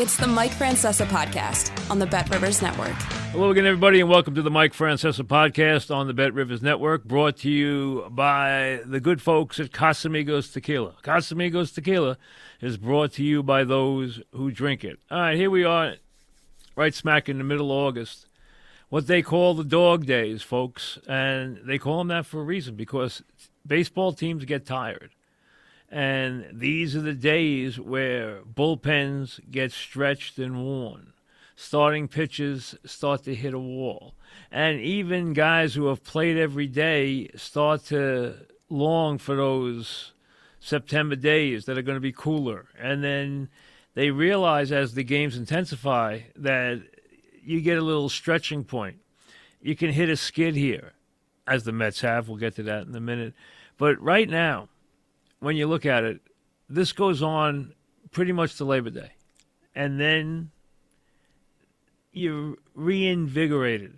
It's the Mike Francesa Podcast on the Bet Rivers Network. Hello again, everybody, and welcome to the Mike Francesa Podcast on the Bet Rivers Network, brought to you by the good folks at Casamigos Tequila. Casamigos Tequila is brought to you by those who drink it. All right, here we are, right smack in the middle of August, what they call the dog days, folks, and they call them that for a reason, because baseball teams get tired. And these are the days where bullpens get stretched and worn. Starting pitches start to hit a wall. And even guys who have played every day start to long for those September days that are going to be cooler. And then they realize as the games intensify that you get a little stretching point. You can hit a skid here, as the Mets have. We'll get to that in a minute. But right now, when you look at it, this goes on pretty much to Labor Day. And then you're reinvigorated.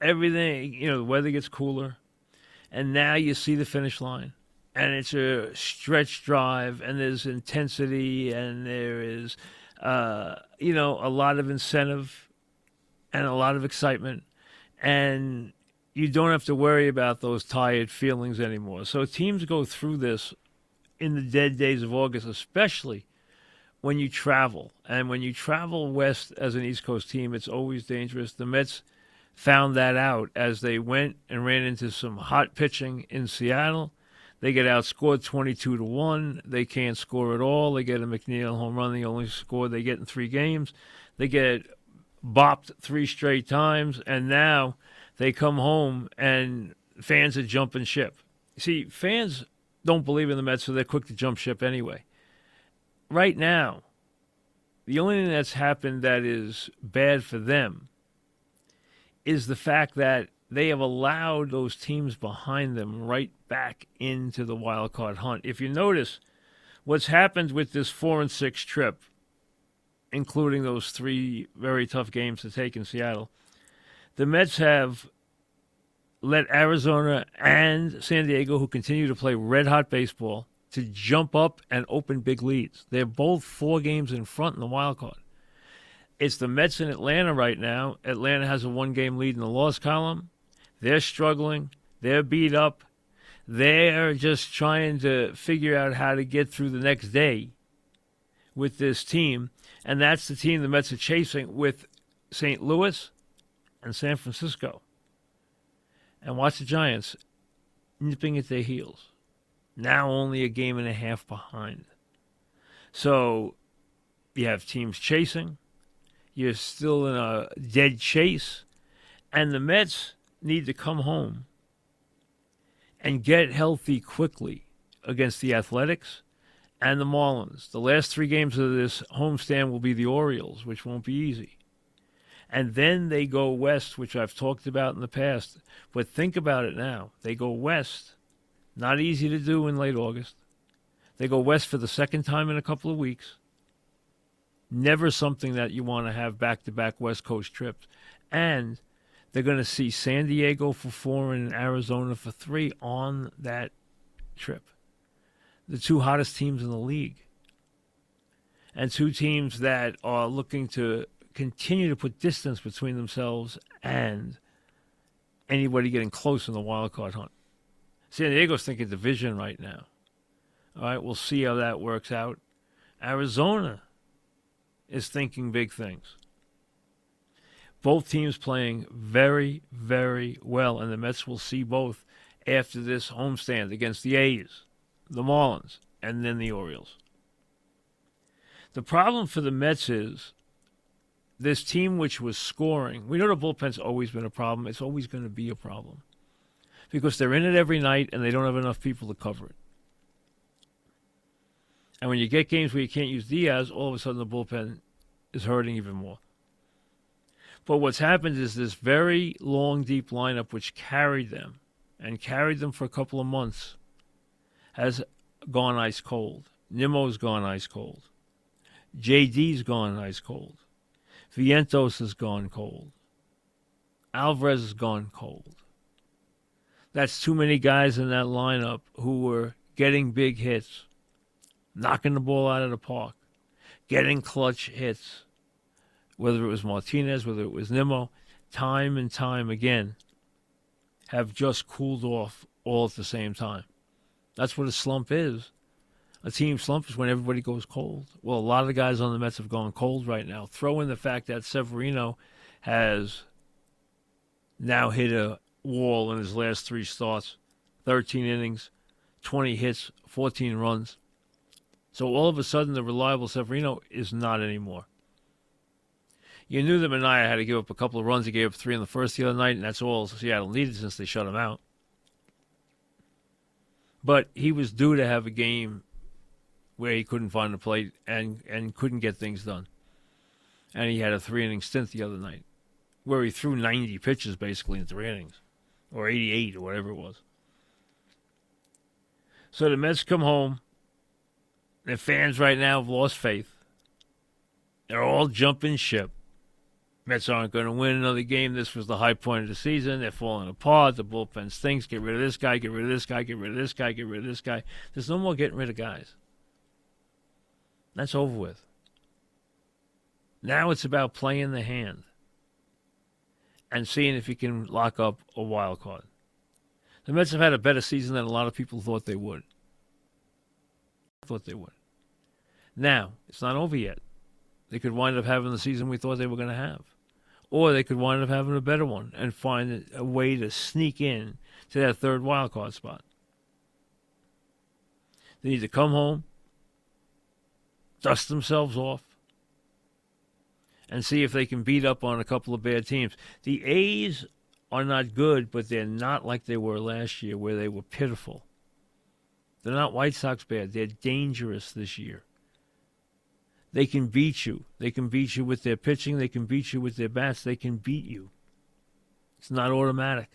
Everything, the weather gets cooler. And now you see the finish line. And it's a stretch drive, and there's intensity, and there is, a lot of incentive and a lot of excitement. And you don't have to worry about those tired feelings anymore. So teams go through this in the dead days of August, especially when you travel. And when you travel west as an East Coast team, it's always dangerous. The Mets found that out as they went and ran into some hot pitching in Seattle. They get outscored 22-1. They can't score at all. They get a McNeil home run, the only score they get in 3 games. They get bopped 3 straight times, and now they come home and fans are jumping ship. See, fans don't believe in the Mets, so they're quick to jump ship anyway. Right now, the only thing that's happened that is bad for them is the fact that they have allowed those teams behind them right back into the wild card hunt. If you notice, what's happened with this 4-6 trip, including those 3 very tough games to take in Seattle, the Mets have let Arizona and San Diego, who continue to play red-hot baseball, to jump up and open big leads. They're both 4 games in front in the wild card. It's the Mets in Atlanta right now. Atlanta has a 1-game lead in the loss column. They're struggling. They're beat up. They're just trying to figure out how to get through the next day with this team. And that's the team the Mets are chasing with St. Louis and San Francisco. And watch the Giants nipping at their heels. Now only a game and a half behind. So you have teams chasing. You're still in a dead chase. And the Mets need to come home and get healthy quickly against the Athletics and the Marlins. The last 3 games of this homestand will be the Orioles, which won't be easy. And then they go west, which I've talked about in the past. But think about it now. They go west. Not easy to do in late August. They go west for the second time in a couple of weeks. Never something that you want to have back-to-back West Coast trips. And they're going to see San Diego for 4 and Arizona for 3 on that trip. The 2 hottest teams in the league. And 2 teams that are looking to continue to put distance between themselves and anybody getting close in the wild card hunt. San Diego's thinking division right now. All right, we'll see how that works out. Arizona is thinking big things. Both teams playing very, very well, and the Mets will see both after this homestand against the A's, the Marlins, and then the Orioles. The problem for the Mets is this team which was scoring. We know the bullpen's always been a problem. It's always going to be a problem because they're in it every night and they don't have enough people to cover it. And when you get games where you can't use Diaz, all of a sudden the bullpen is hurting even more. But what's happened is this very long, deep lineup which carried them for a couple of months has gone ice cold. Nimmo's gone ice cold. JD's gone ice cold. Vientos has gone cold. Alvarez has gone cold. That's too many guys in that lineup who were getting big hits, knocking the ball out of the park, getting clutch hits, whether it was Martinez, whether it was Nimmo, time and time again, have just cooled off all at the same time. That's what a slump is. A team slump is when everybody goes cold. Well, a lot of the guys on the Mets have gone cold right now. Throw in the fact that Severino has now hit a wall in his last 3 starts, 13 innings, 20 hits, 14 runs. So all of a sudden, the reliable Severino is not anymore. You knew that Minaya had to give up a couple of runs. He gave up 3 in the first the other night, and that's all Seattle needed since they shut him out. But he was due to have a game where he couldn't find the plate and couldn't get things done. And he had a 3-inning stint the other night where he threw 90 pitches basically in 3 innings, or 88 or whatever it was. So the Mets come home. Their fans right now have lost faith. They're all jumping ship. Mets aren't going to win another game. This was the high point of the season. They're falling apart. The bullpen stinks. Get rid of this guy, get rid of this guy, get rid of this guy, get rid of this guy. There's no more getting rid of guys. That's over with. Now it's about playing the hand and seeing if you can lock up a wild card. The Mets have had a better season than a lot of people thought they would. Now, it's not over yet. They could wind up having the season we thought they were going to have. Or they could wind up having a better one and find a way to sneak in to that third wild card spot. They need to come home, dust themselves off, and see if they can beat up on a couple of bad teams. The A's are not good, but they're not like they were last year where they were pitiful. They're not White Sox bad. They're dangerous this year. They can beat you. They can beat you with their pitching. They can beat you with their bats. They can beat you. It's not automatic.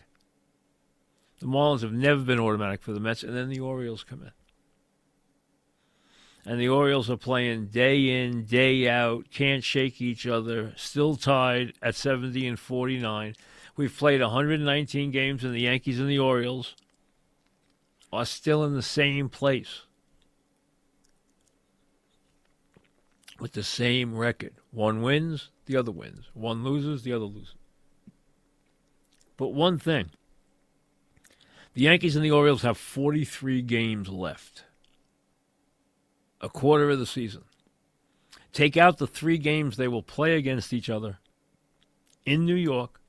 The Marlins have never been automatic for the Mets, and then the Orioles come in. And the Orioles are playing day in, day out, can't shake each other, still tied at 70 and 49. We've played 119 games, and the Yankees and the Orioles are still in the same place with the same record. One wins, the other wins. One loses, the other loses. But one thing, the Yankees and the Orioles have 43 games left. A quarter of the season. Take out the 3 games they will play against each other in New York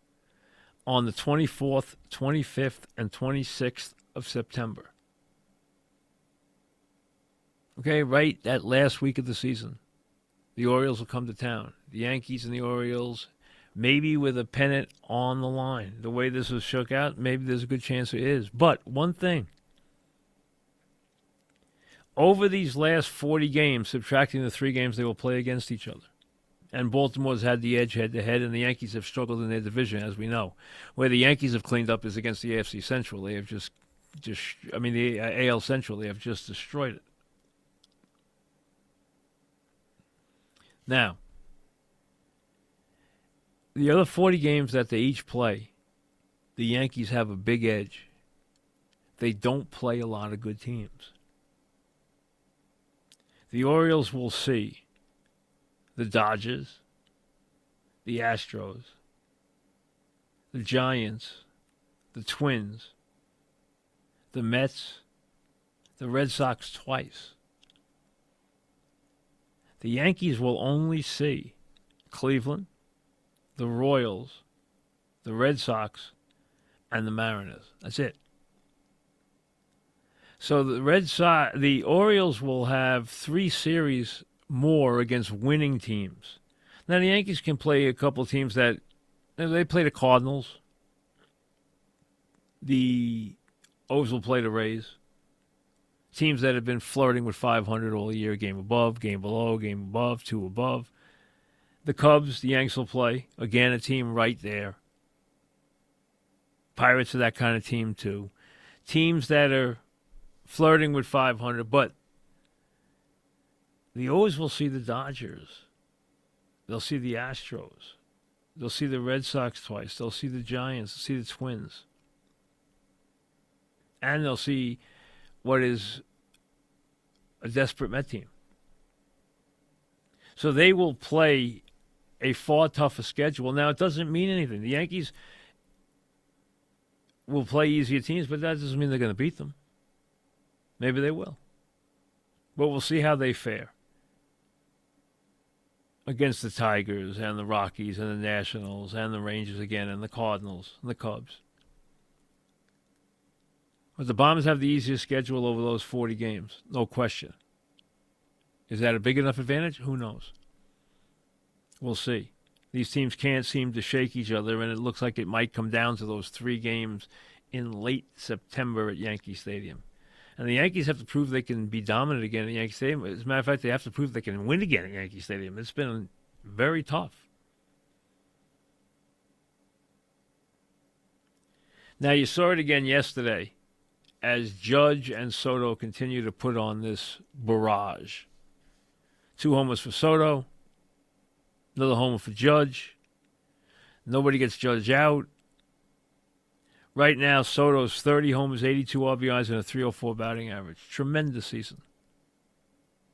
on the 24th, 25th, and 26th of September. Okay, right that last week of the season. The Orioles will come to town. The Yankees and the Orioles, maybe with a pennant on the line. The way this was shook out, maybe there's a good chance it is. But one thing. Over these last 40 games, subtracting the 3 games they will play against each other, and Baltimore's had the edge head-to-head, and the Yankees have struggled in their division, as we know. Where the Yankees have cleaned up is against the AFC Central. They have the AL Central, they have just destroyed it. Now, the other 40 games that they each play, the Yankees have a big edge. They don't play a lot of good teams. The Orioles will see the Dodgers, the Astros, the Giants, the Twins, the Mets, the Red Sox twice. The Yankees will only see Cleveland, the Royals, the Red Sox, and the Mariners. That's it. So the Orioles will have 3 series more against winning teams. Now the Yankees can play a couple of teams that they play the Cardinals. The O's will play the Rays. Teams that have been flirting with 500 all year, game above, game below, game above, 2 above. The Cubs, the Yanks will play. Again, a team right there. Pirates are that kind of team too. Teams that are flirting with 500, but the O's will see the Dodgers. They'll see the Astros. They'll see the Red Sox twice. They'll see the Giants. They'll see the Twins. And they'll see what is a desperate Met team. So they will play a far tougher schedule. Now, it doesn't mean anything. The Yankees will play easier teams, but that doesn't mean they're going to beat them. Maybe they will. But we'll see how they fare against the Tigers and the Rockies and the Nationals and the Rangers again and the Cardinals and the Cubs. But the Bombers have the easiest schedule over those 40 games, no question. Is that a big enough advantage? Who knows? We'll see. These teams can't seem to shake each other, and it looks like it might come down to those 3 games in late September at Yankee Stadium. And the Yankees have to prove they can be dominant again at Yankee Stadium. As a matter of fact, they have to prove they can win again at Yankee Stadium. It's been very tough. Now, you saw it again yesterday as Judge and Soto continue to put on this barrage. 2 homers for Soto, another homer for Judge. Nobody gets Judge out. Right now, Soto's 30 homers, 82 RBIs, and a 304 batting average. Tremendous season.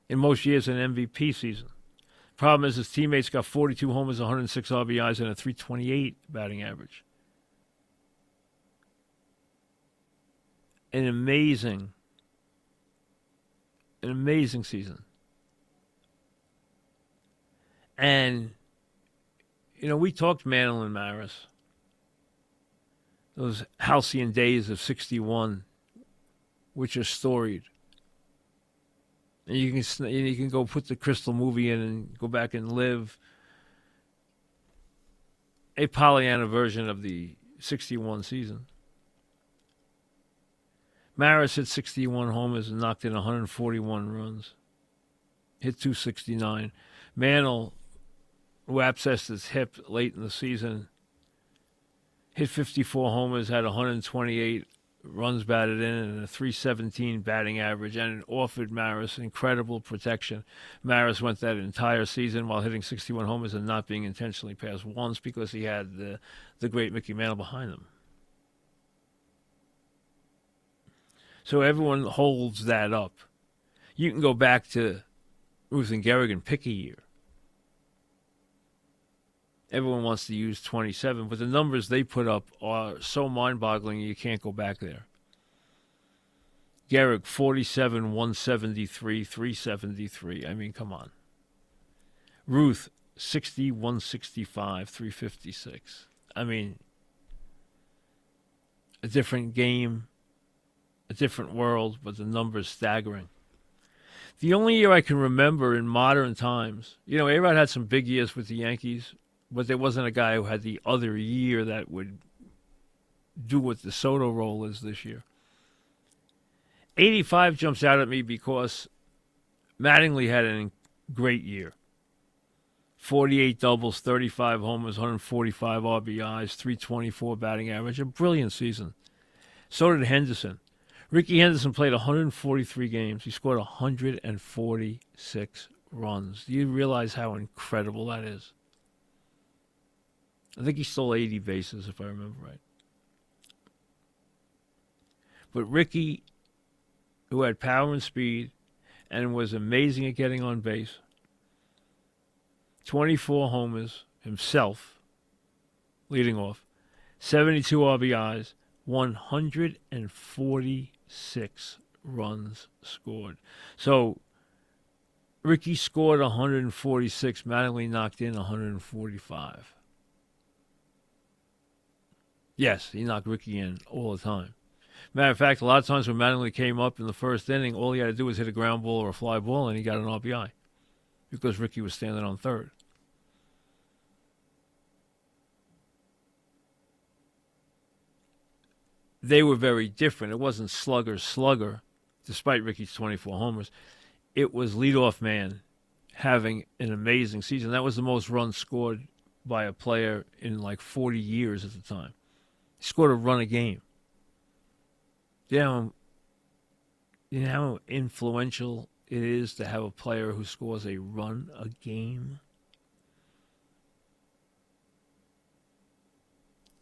In most years, an MVP season. Problem is his teammates got 42 homers, 106 RBIs, and a 328 batting average. An amazing season. And, we talked Mantle and Maris. Those halcyon days of 61, which are storied. And you can go put the Crystal movie in and go back and live a Pollyanna version of the 61 season. Maris hit 61 homers and knocked in 141 runs. Hit 269. Mantle, who abscessed his hip late in the season, hit 54 homers, had 128 runs batted in, and a 317 batting average, and offered Maris incredible protection. Maris went that entire season while hitting 61 homers and not being intentionally passed once because he had the great Mickey Mantle behind him. So everyone holds that up. You can go back to Ruth and Gehrig pick a year. Everyone wants to use 27, but the numbers they put up are so mind-boggling you can't go back there. Gehrig, 47, 173, 373. I mean, come on. Ruth, 60, 165, 356. I mean, a different game, a different world, but the numbers staggering. The only year I can remember in modern times, A-Rod had some big years with the Yankees, but there wasn't a guy who had the other year that would do what the Soto role is this year. 85 jumps out at me because Mattingly had a great year. 48 doubles, 35 homers, 145 RBIs, 324 batting average. A brilliant season. So did Henderson. Ricky Henderson played 143 games. He scored 146 runs. Do you realize how incredible that is? I think he stole 80 bases, if I remember right. But Ricky, who had power and speed and was amazing at getting on base, 24 homers himself, leading off, 72 RBIs, 146 runs scored. So Ricky scored 146. Mattingly knocked in 145. Yes, he knocked Ricky in all the time. Matter of fact, a lot of times when Mattingly came up in the first inning, all he had to do was hit a ground ball or a fly ball, and he got an RBI because Ricky was standing on third. They were very different. It wasn't slugger, despite Ricky's 24 homers. It was leadoff man having an amazing season. That was the most runs scored by a player in like 40 years at the time. He scored a run a game. You know how influential it is to have a player who scores a run a game?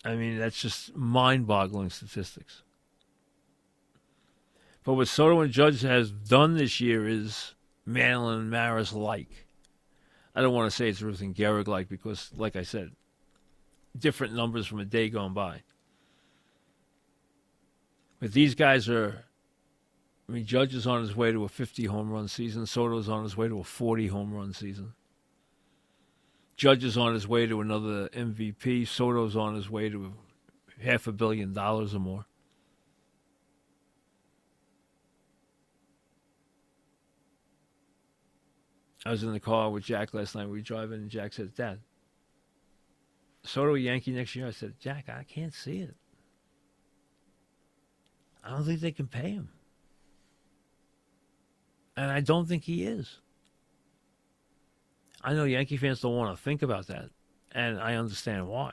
I mean, that's just mind-boggling statistics. But what Soto and Judge has done this year is Mantle and Maris like. I don't want to say it's Ruth and Gehrig-like because, like I said, different numbers from a day gone by. But these guys are, I mean, Judge is on his way to a 50 home run season. Soto's on his way to a 40 home run season. Judge is on his way to another MVP. Soto's on his way to $500 million or more. I was in the car with Jack last night. We were driving, and Jack said, Dad, Soto a Yankee next year? I said, Jack, I can't see it. I don't think they can pay him. And I don't think he is. I know Yankee fans don't want to think about that, and I understand why.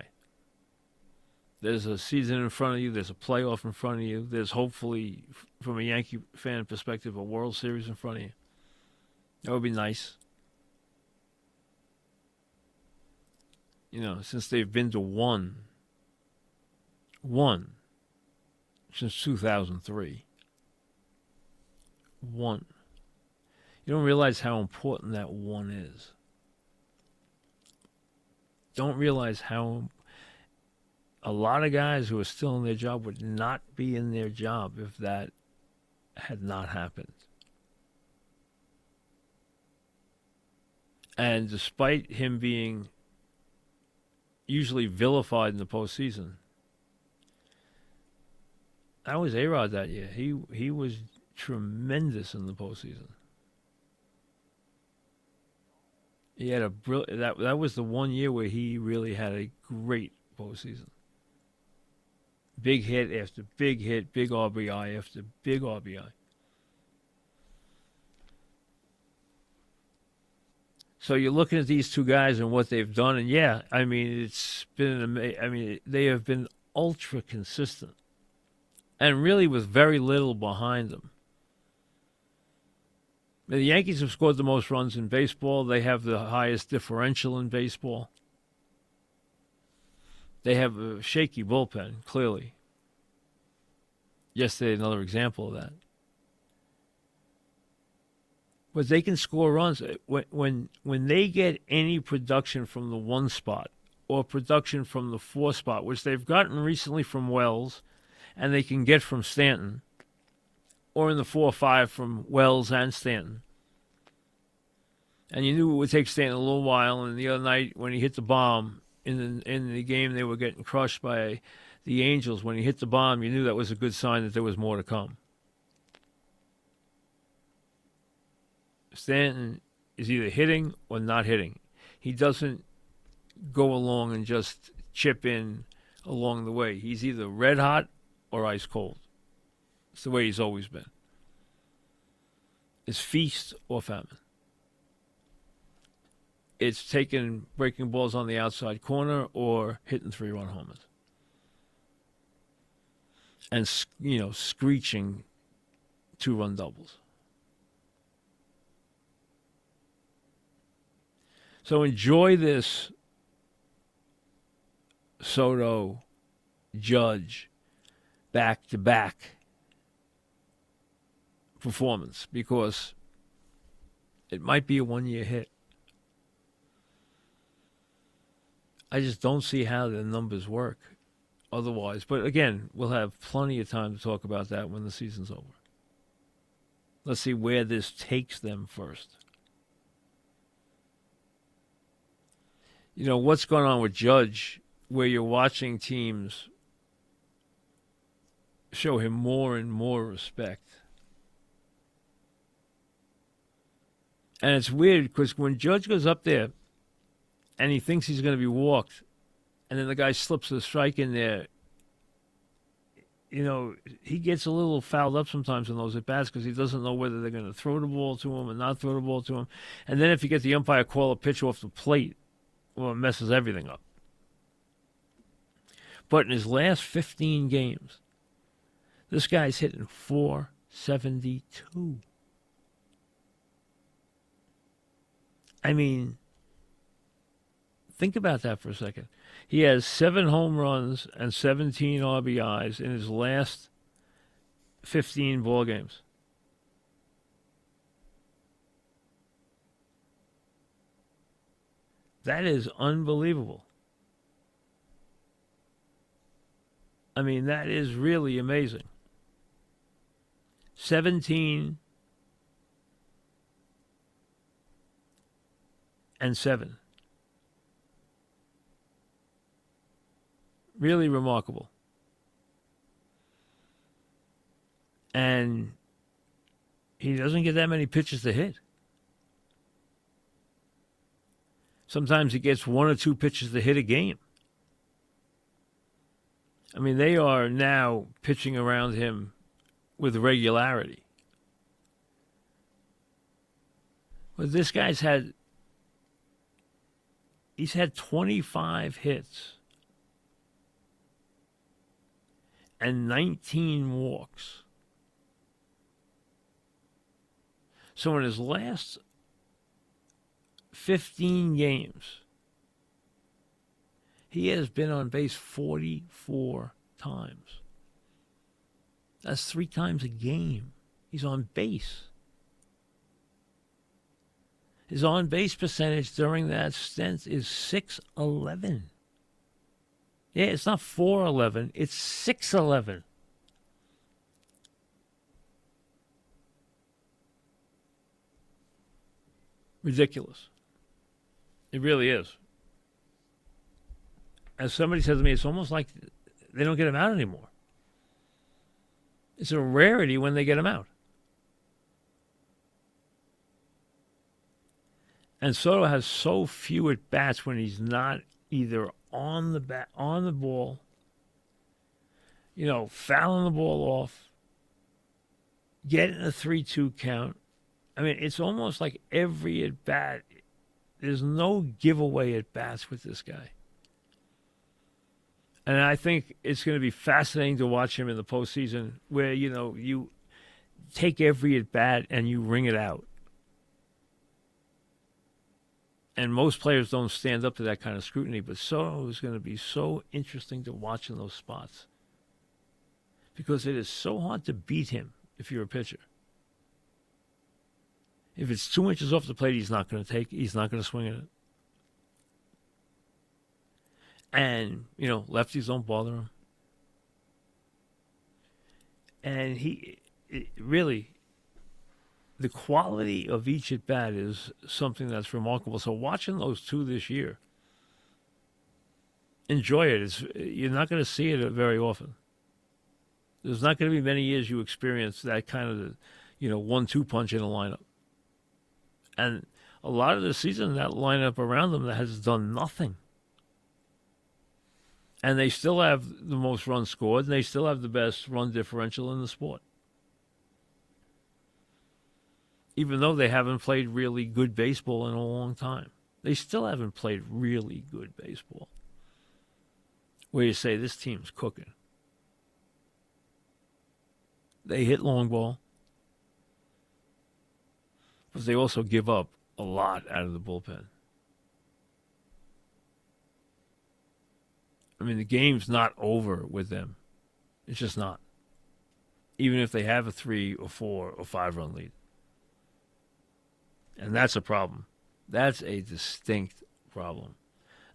There's a season in front of you. There's a playoff in front of you. There's hopefully, from a Yankee fan perspective, a World Series in front of you. That would be nice. You know, since they've been to one since 2003. One. You don't realize how important that one is. Don't realize how a lot of guys who are still in their job would not be in their job if that had not happened. And despite him being usually vilified in the postseason, that was A-Rod that year. He was tremendous in the postseason. He had that was the one year where he really had a great postseason. Big hit after big hit, big RBI after big RBI. So you're looking at these two guys and what they've done, and yeah, I mean, it's been amazing. I mean, they have been ultra consistent, and really with very little behind them. The Yankees have scored the most runs in baseball. They have the highest differential in baseball. They have a shaky bullpen, clearly. Yesterday, another example of that. But they can score runs. When they get any production from the one spot or production from the four spot, which they've gotten recently from Wells and they can get from Stanton, or in the 4-5 from Wells and Stanton. And you knew it would take Stanton a little while, and the other night when he hit the bomb in the game they were getting crushed by the Angels, when he hit the bomb, you knew that was a good sign that there was more to come. Stanton is either hitting or not hitting. He doesn't go along and just chip in along the way. He's either red hot or ice cold. It's the way he's always been. It's feast or famine. It's taking breaking balls on the outside corner or hitting 3-run homers. And, screeching 2-run doubles. So enjoy this Soto, Judge, back-to-back performance, because it might be a one-year hit. I just don't see how the numbers work otherwise. But again, we'll have plenty of time to talk about that when the season's over. Let's see where this takes them first. You know, what's going on with Judge, where you're watching teams show him more and more respect. And it's weird because when Judge goes up there and he thinks he's going to be walked, and then the guy slips a strike in there, he gets a little fouled up sometimes in those at-bats because he doesn't know whether they're going to throw the ball to him or not throw the ball to him. And then if you get the umpire call a pitch off the plate, well, it messes everything up. But in his last 15 games, this guy's hitting .472. I mean, think about that for a second. He has 7 home runs and 17 RBIs in his last 15 ball games. That is unbelievable. I mean, that is really amazing. 17 and 7. Really remarkable. And he doesn't get that many pitches to hit. Sometimes he gets 1 or 2 pitches to hit a game. I mean, they are now pitching around him with regularity. But this guy's he's had 25 hits and 19 walks. So in his last 15 games, he has been on base 44 times. That's 3 times a game. He's on base. His on-base percentage during that stint is .611. Yeah, it's not .411. It's .611. Ridiculous. It really is. As somebody said to me, it's almost like they don't get him out anymore. It's a rarity when they get him out. And Soto has so few at bats when he's not either on the ball, fouling the ball off, getting a 3-2 count. I mean, it's almost like every at bat. There's no giveaway at bats with this guy. And I think it's going to be fascinating to watch him in the postseason where, you take every at bat and you ring it out. And most players don't stand up to that kind of scrutiny, but Soto is going to be so interesting to watch in those spots because it is so hard to beat him if you're a pitcher. If it's 2 inches off the plate, he's not going to swing at it. And, lefties don't bother him. And the quality of each at bat is something that's remarkable. So watching those two this year, enjoy it. You're not going to see it very often. There's not going to be many years you experience that kind of, 1-2 punch in a lineup. And a lot of the season, that lineup around them that has done nothing. And they still have the most runs scored, and they still have the best run differential in the sport. Even though they haven't played really good baseball in a long time. They still haven't played really good baseball. Where you say, this team's cooking. They hit long ball. But they also give up a lot out of the bullpen. I mean, the game's not over with them. It's just not. Even if they have a 3 or 4 or 5 run lead. And that's a problem. That's a distinct problem.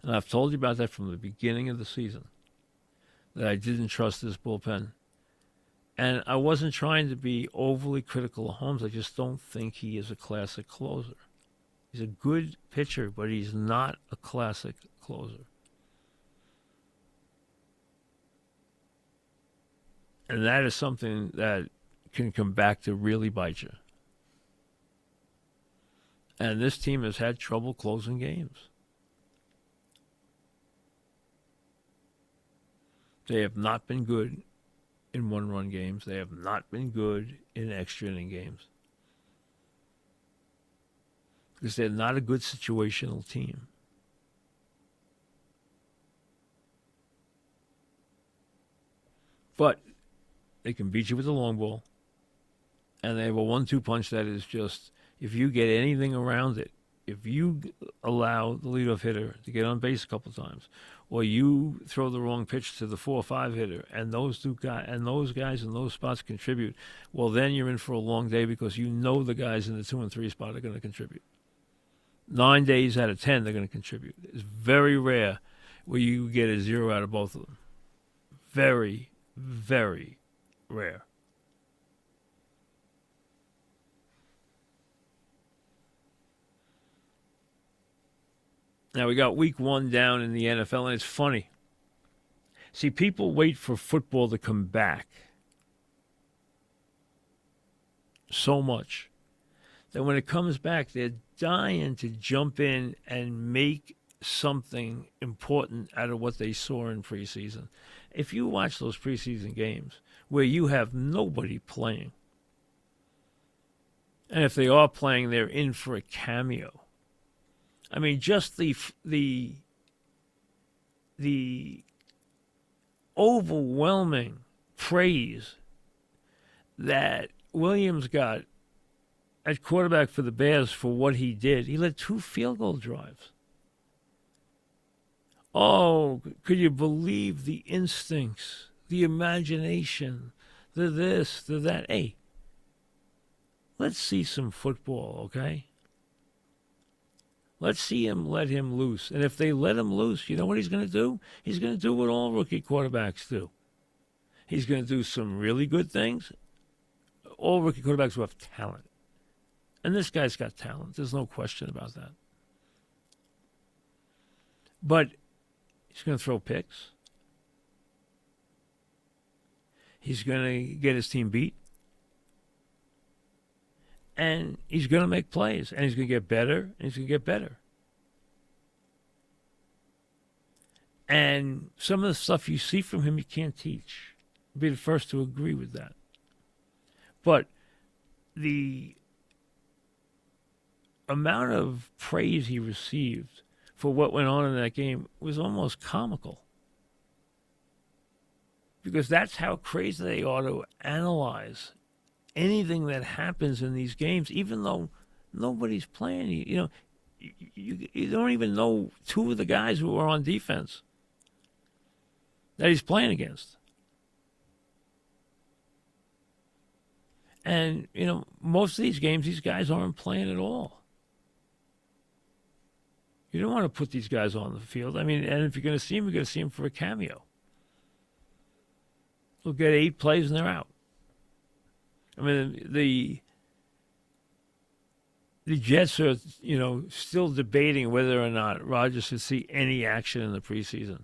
And I've told you about that from the beginning of the season. That I didn't trust this bullpen. And I wasn't trying to be overly critical of Holmes. I just don't think he is a classic closer. He's a good pitcher, but he's not a classic closer. And that is something that can come back to really bite you. And this team has had trouble closing games. They have not been good in one-run games. They have not been good in extra inning games. Because they're not a good situational team. But they can beat you with a long ball. And they have a 1-2 punch that is just, if you get anything around it, if you allow the leadoff hitter to get on base a couple times, or you throw the wrong pitch to the 4 or 5 hitter, and those guys in those spots contribute, well, then you're in for a long day because you know the guys in the 2 and 3 spot are going to contribute. 9 days out of 10, they're going to contribute. It's very rare where you get a 0 out of both of them. Very, very rare. Now, we got week 1 down in the NFL, and it's funny. See, people wait for football to come back so much that when it comes back, they're dying to jump in and make something important out of what they saw in preseason. If you watch those preseason games where you have nobody playing, and if they are playing, they're in for a cameo. I mean, just the overwhelming praise that Williams got at quarterback for the Bears for what he did. He led 2 field goal drives. Oh, could you believe the instincts, the imagination, the this, the that? Hey, let's see some football, okay? Let's see him let him loose. And if they let him loose, you know what he's going to do? He's going to do what all rookie quarterbacks do. He's going to do some really good things. All rookie quarterbacks who have talent. And this guy's got talent. There's no question about that. But he's going to throw picks. He's going to get his team beat. And he's going to make plays. And he's going to get better. And he's going to get better. And some of the stuff you see from him, you can't teach. I'll be the first to agree with that. But the amount of praise he received for what went on in that game was almost comical. Because that's how crazy they are to analyze anything that happens in these games, even though nobody's playing. You don't even know 2 of the guys who are on defense that he's playing against. And, most of these games, these guys aren't playing at all. You don't want to put these guys on the field. I mean, and if you're going to see them, you're going to see them for a cameo. They'll get 8 plays and they're out. I mean, the Jets are, still debating whether or not Rodgers should see any action in the preseason.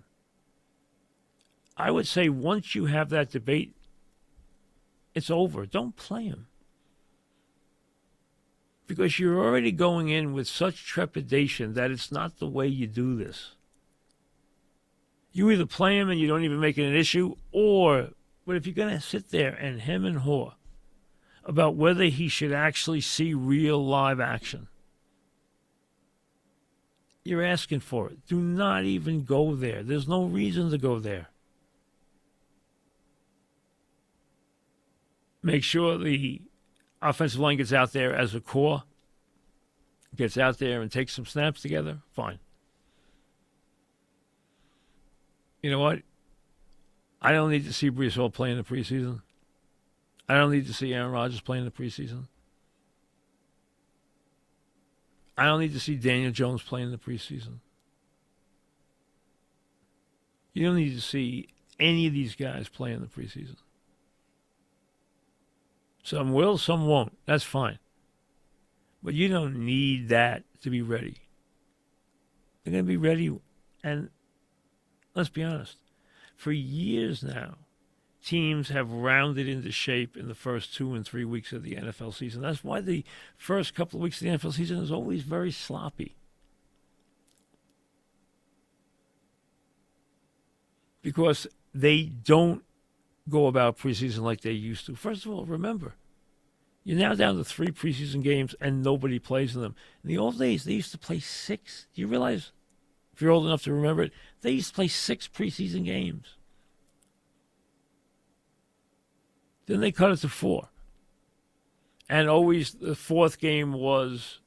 I would say once you have that debate, it's over. Don't play him. Because you're already going in with such trepidation that it's not the way you do this. You either play him and you don't even make it an issue, but if you're going to sit there and hem and haw about whether he should actually see real live action, you're asking for it. Do not even go there. There's no reason to go there. Make sure the offensive line gets out there as a core, gets out there and takes some snaps together, fine. You know what? I don't need to see Brees Hall play in the preseason. I don't need to see Aaron Rodgers play in the preseason. I don't need to see Daniel Jones play in the preseason. You don't need to see any of these guys play in the preseason. Some will, some won't. That's fine. But you don't need that to be ready. They're going to be ready. And let's be honest. For years now, teams have rounded into shape in the first 2 and 3 weeks of the NFL season. That's why the first couple of weeks of the NFL season is always very sloppy. Because they don't go about preseason like they used to. First of all, remember, you're now down to 3 preseason games and nobody plays in them. In the old days, they used to play 6. Do you realize, if you're old enough to remember it, they used to play 6 preseason games. Then they cut it to 4. And always the 4th game was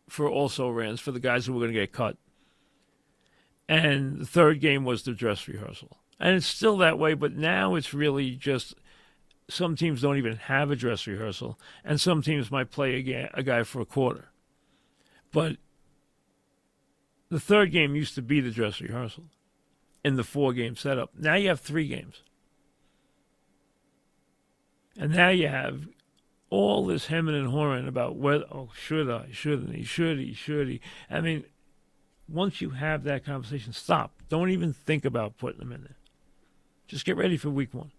for also-rans, for the guys who were going to get cut. And the 3rd game was the dress rehearsal. And it's still that way, but now it's really just some teams don't even have a dress rehearsal, and some teams might play a guy for a quarter. But The third game used to be the dress rehearsal in the 4-game setup. Now you have 3 games. And now you have all this hemming and hawing about whether, should I, shouldn't he, should he. I mean, once you have that conversation, stop. Don't even think about putting them in there. Just get ready for week 1.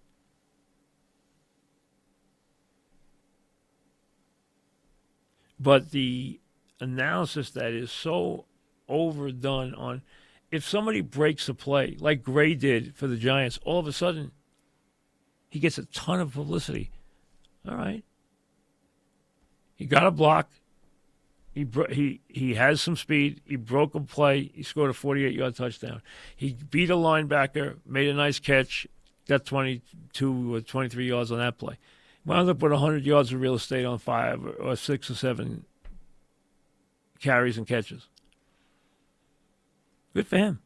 But the analysis that is so overdone on, if somebody breaks a play, like Gray did for the Giants, all of a sudden he gets a ton of publicity. All right. He got a block. He has some speed. He broke a play. He scored a 48-yard touchdown. He beat a linebacker, made a nice catch, got 22 or 23 yards on that play. Wound up with 100 yards of real estate on 5 or 6 or 7 carries and catches. Good for him.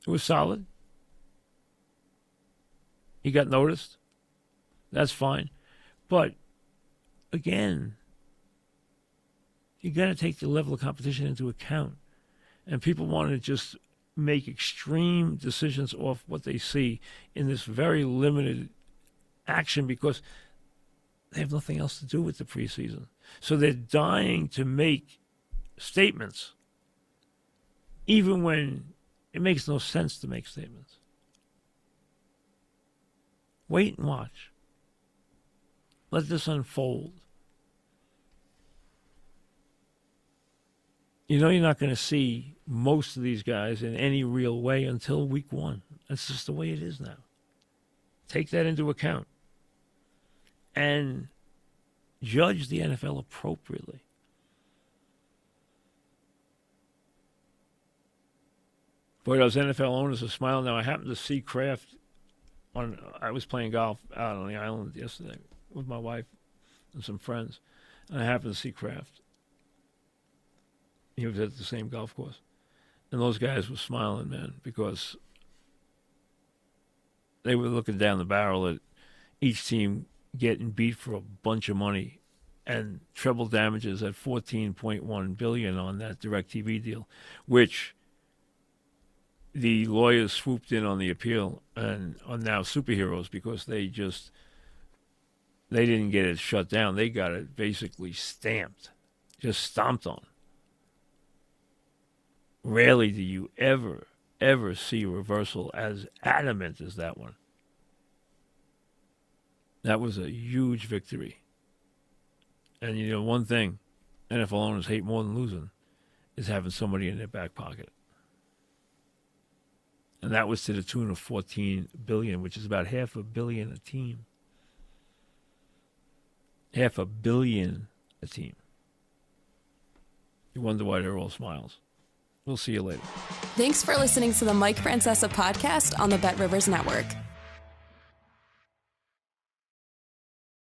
It was solid. He got noticed. That's fine. But, again, you got to take the level of competition into account. And people want to just make extreme decisions off what they see in this very limited action because they have nothing else to do with the preseason. So they're dying to make statements, even when it makes no sense to make statements. Wait and watch. Let this unfold. You know you're not going to see most of these guys in any real way until week 1. That's just the way it is now. Take that into account. And judge the NFL appropriately. Boy, those NFL owners are smiling now. I happened to see Kraft I was playing golf out on the island yesterday with my wife and some friends, and I happened to see Kraft. He was at the same golf course. And those guys were smiling, man, because they were looking down the barrel at each team getting beat for a bunch of money and treble damages at $14.1 billion on that DirecTV deal, which the lawyers swooped in on the appeal and are now superheroes because they didn't get it shut down. They got it basically stamped, just stomped on. Rarely do you ever see a reversal as adamant as that one. That was a huge victory. And you know, one thing NFL owners hate more than losing is having somebody in their back pocket. And that was to the tune of $14 billion, which is about $500 million a team. $500 million a team. You wonder why they're all smiles. We'll see you later. Thanks for listening to the Mike Francesa podcast on the Bet Rivers Network.